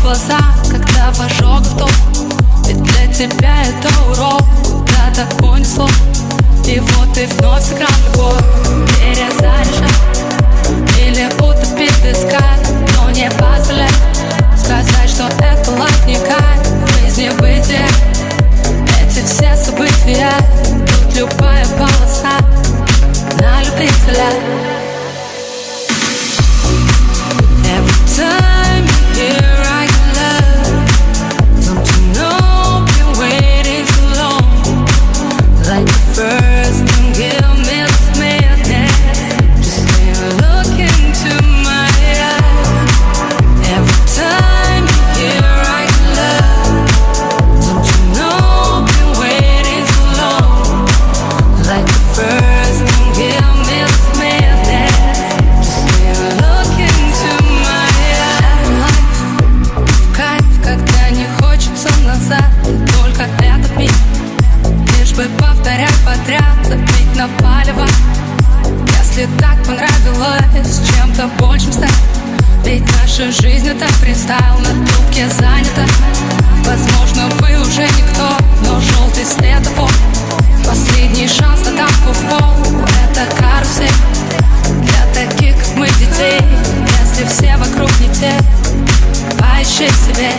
глаза, когда в ожогах топ. Ведь для тебя это урок, куда-то понесло. И вот ты вновь сыграл его. Перезаряжай или утопить в песках, но не позволяй сказать, что это латника жизни бытия. Эти все события, тут любая полоса на любителя. Every time you hear I can love, don't you know been waiting too long. Like the first time, give me this madness. Just stay and look into my eyes. Every time you hear I can love, don't you know been waiting too long. Like the first time, give me this madness. Just stay and look into my eyes. Кайф, когда не хочется назад, только этот миг. Лишь бы повторять подряд, забить на палево. Если так понравилось чем-то большим стать, ведь наша жизнь это фристайл, на трубке занята. Возможно, вы уже никто, но желтый светофор, последний шанс на тапку в пол. Это карусель для таких, как мы, детей. Если все вокруг не те, поищи в себе.